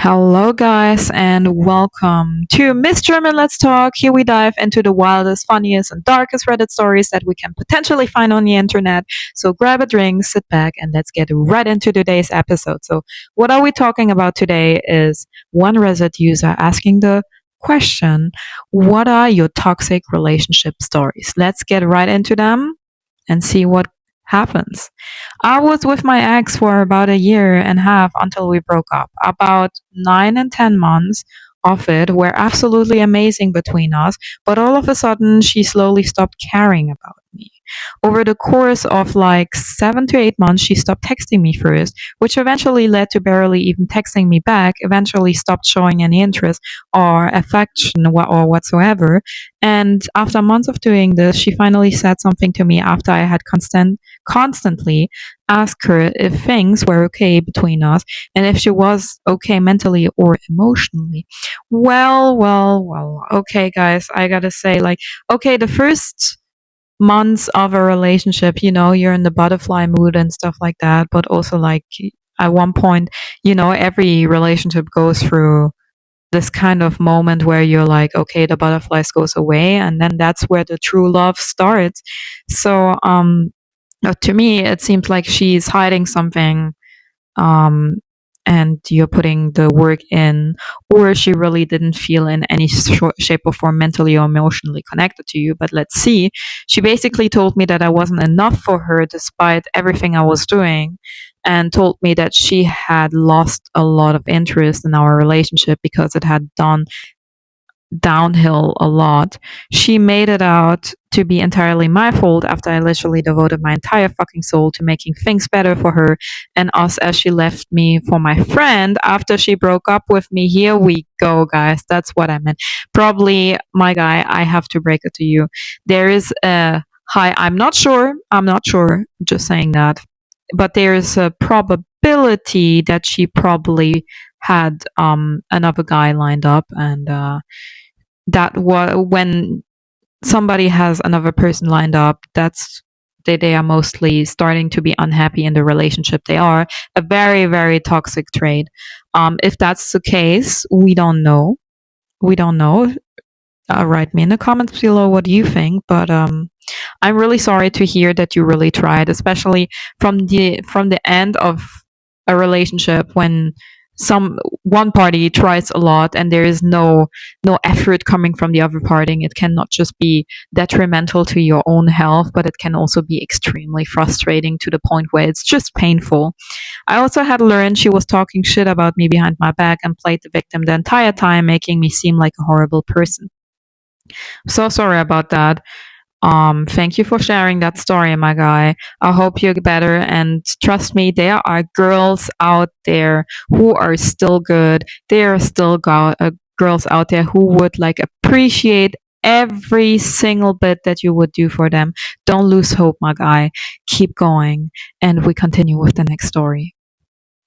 Hello, guys, and welcome to Miss German Let's Talk. Here we dive into the wildest, funniest, and darkest Reddit stories that we can potentially find on the internet. So grab a drink, sit back, and let's get right into today's episode. So, what are we talking about today is one Reddit user asking the question: what are your toxic relationship stories? Let's get right into them and see what happens. I was with my ex for about a year and a half until we broke up. About 9 and 10 months of it were absolutely amazing between us, but all of a sudden she slowly stopped caring about me. Over the course of like 7 to 8 months, she stopped texting me first, which eventually led to barely even texting me back, eventually stopped showing any interest or affection or whatsoever. And after months of doing this, she finally said something to me after I had constantly asked her if things were okay between us and if she was okay mentally or emotionally. Well. Okay, guys, I gotta say, like, okay, the first months of a relationship, you're in the butterfly mood and stuff like that, but also, like, at one point, every relationship goes through this kind of moment where you're like, okay, the butterflies goes away, and then that's where the true love starts. So, to me, it seems like she's hiding something, um, and you're putting the work in, or she really didn't feel in any shape or form mentally or emotionally connected to you. But let's see. She basically told me that I wasn't enough for her despite everything I was doing, and told me that she had lost a lot of interest in our relationship because it had done downhill a lot. She made it out to be entirely my fault after I literally devoted my entire fucking soul to making things better for her and us as she left me for my friend after she broke up with me. Here we go, guys. That's what I meant. Probably, my guy, I have to break it to you. There is a high, I'm not sure, just saying that, but there's a probability that she probably had another guy lined up, and when somebody has another person lined up, they are mostly starting to be unhappy in the relationship they are. A very, very toxic trait. If that's the case, we don't know. Write me in the comments below what you think, but I'm really sorry to hear that you really tried, especially from the end of a relationship, when some one party tries a lot and there is no effort coming from the other party. It cannot just be detrimental to your own health, but it can also be extremely frustrating to the point where it's just painful. I also had learned she was talking shit about me behind my back and played the victim the entire time, making me seem like a horrible person. So sorry about that. Thank you for sharing that story, my guy. I hope you're better. And trust me, there are girls out there who are still good. There are still girls out there who would like appreciate every single bit that you would do for them. Don't lose hope, my guy. Keep going. And we continue with the next story.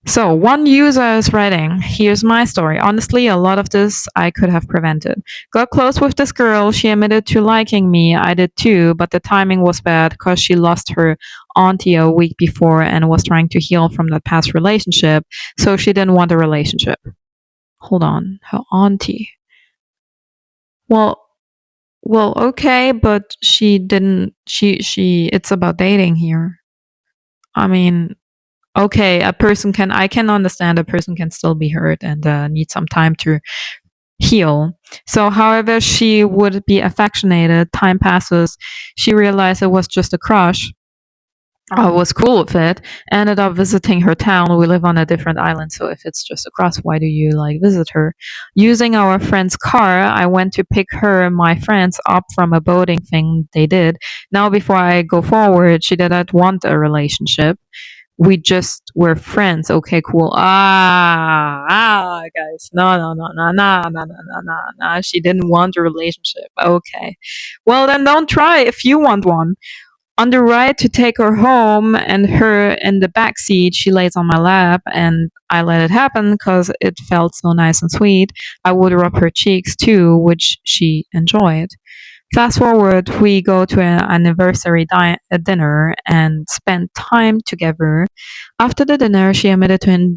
So, one user is writing, here's my story. Honestly, a lot of this I could have prevented. Got close with this girl. She admitted to liking me. I did too, but the timing was bad because she lost her auntie a week before and was trying to heal from that past relationship. So, she didn't want a relationship. Hold on, her auntie. Well, okay, but she didn't. It's about dating here. I mean, okay, I can understand a person can still be hurt and need some time to heal. So, however, she would be affectionated. Time passes. She realized it was just a crush. I was cool with it. Ended up visiting her town. We live on a different island, so if it's just a cross, why do you like visit her? Using our friend's car, I went to pick her and my friends up from a boating thing they did. Now, before I go forward, she didn't want a relationship. We just were friends. Okay, cool. Guys. No. She didn't want a relationship. Okay. Well, then don't try if you want one. On the ride to take her home and her in the back seat, she lays on my lap and I let it happen because it felt so nice and sweet. I would rub her cheeks too, which she enjoyed. Fast forward, we go to an anniversary dinner and spend time together. After the dinner, she admitted to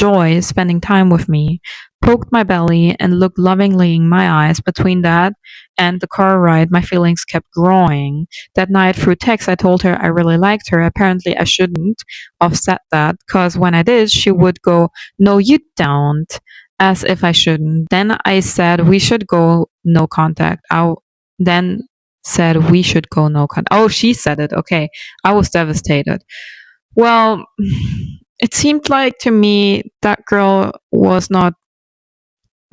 joy spending time with me, poked my belly, and looked lovingly in my eyes. Between that and the car ride, my feelings kept growing. That night, through text, I told her I really liked her. Apparently, I shouldn't have said that, because when I did, she would go, "No, you don't," as if I shouldn't. Then I said we should go no contact. Then said we should go no contact. Oh, she said it. Okay. I was devastated. Well, it seemed like to me that girl was not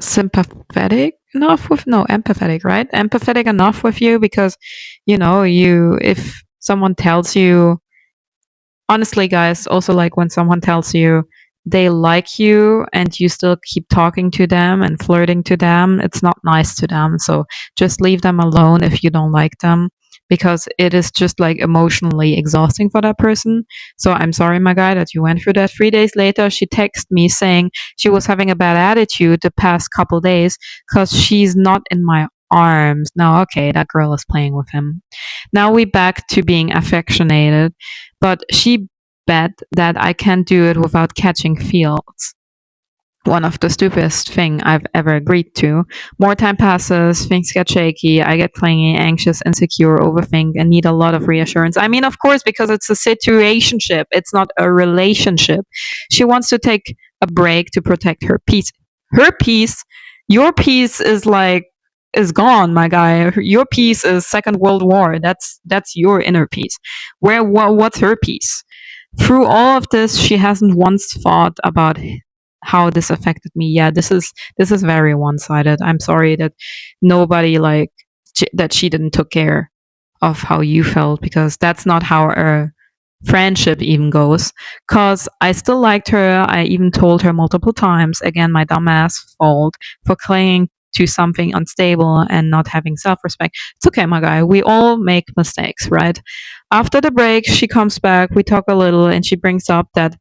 sympathetic enough with, no, empathetic, right? Empathetic enough with you, because if someone tells you, honestly, guys, also, like, when someone tells you they like you and you still keep talking to them and flirting to them, it's not nice to them. So just leave them alone if you don't like them, because it is just like emotionally exhausting for that person. So I'm sorry, my guy, that you went through that. 3 days later, she texted me saying she was having a bad attitude the past couple days because she's not in my arms. Now, okay, that girl is playing with him. Now we back to being affectionated, but she bet that I can't do it without catching feels. One of the stupidest thing I've ever agreed to. More time passes, things get shaky, I get clingy, anxious, insecure, overthink, and need a lot of reassurance. I mean, of course, because it's a situationship, it's not a relationship. She wants to take a break to protect her peace. Her peace, your peace is gone, my guy. Your peace is Second World War. That's your inner peace. What's her peace? Through all of this, she hasn't once thought about how this affected me. Yeah, this is very one-sided. I'm sorry that nobody that she didn't took care of how you felt, because that's not how a friendship even goes. Cause I still liked her. I even told her multiple times, again, my dumbass fault for clinging to something unstable and not having self-respect. It's okay, my guy. We all make mistakes, right? After the break, she comes back, we talk a little, and she brings up that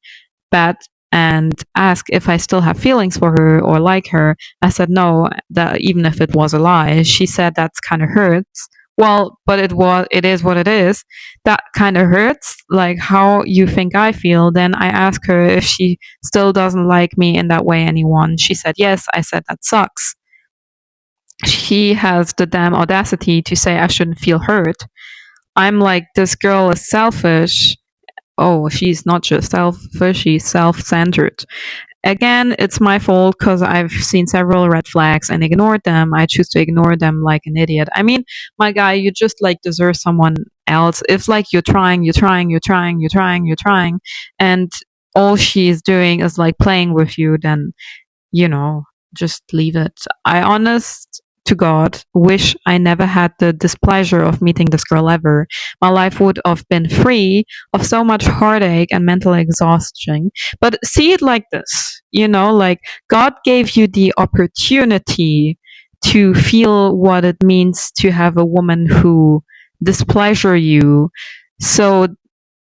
bad and ask if I still have feelings for her or like her. I said no, that even if it was a lie. She said that's kind of hurts. Well, but it is what it is. That kind of hurts, like how you think I feel. Then I asked her if she still doesn't like me in that way anyone. She said yes. I said that sucks. She has the damn audacity to say I shouldn't feel hurt. I'm like, this girl is selfish. Oh, she's not just selfish, she's self-centered. Again, it's my fault because I've seen several red flags and ignored them. I choose to ignore them like an idiot. I mean, my guy, you just like deserve someone else. If like you're trying, and all she's doing is like playing with you, then you know, just leave it. I honest to God wish I never had the displeasure of meeting this girl ever. My life would have been free of so much heartache and mental exhaustion. But see it like this, like God gave you the opportunity to feel what it means to have a woman who displeasure you. So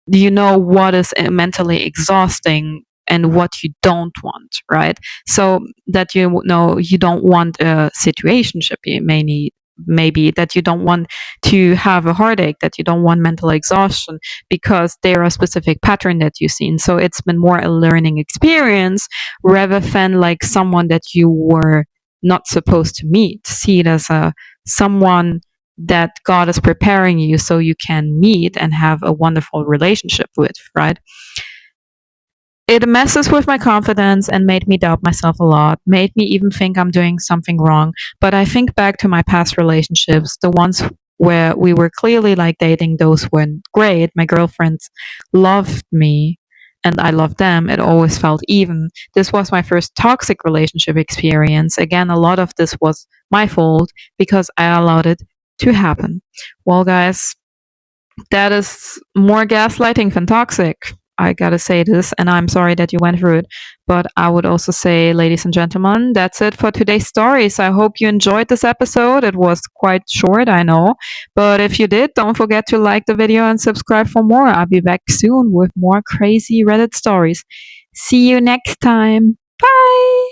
you know what is mentally exhausting and what you don't want, right? So that you know you don't want a situationship. You may need maybe that you don't want to have a heartache, that you don't want mental exhaustion because there are a specific pattern that you've seen. So it's been more a learning experience rather than like someone that you were not supposed to meet. See it as a someone that God is preparing you so you can meet and have a wonderful relationship with, right? It messes with my confidence and made me doubt myself a lot, made me even think I'm doing something wrong. But I think back to my past relationships, the ones where we were clearly like dating, those were great. My girlfriends loved me and I loved them. It always felt even. This was my first toxic relationship experience. Again, a lot of this was my fault because I allowed it to happen. Well, guys, that is more gaslighting than toxic. I gotta say this, and I'm sorry that you went through it. But I would also say, ladies and gentlemen, that's it for today's stories. I hope you enjoyed this episode. It was quite short, I know. But if you did, don't forget to like the video and subscribe for more. I'll be back soon with more crazy Reddit stories. See you next time. Bye!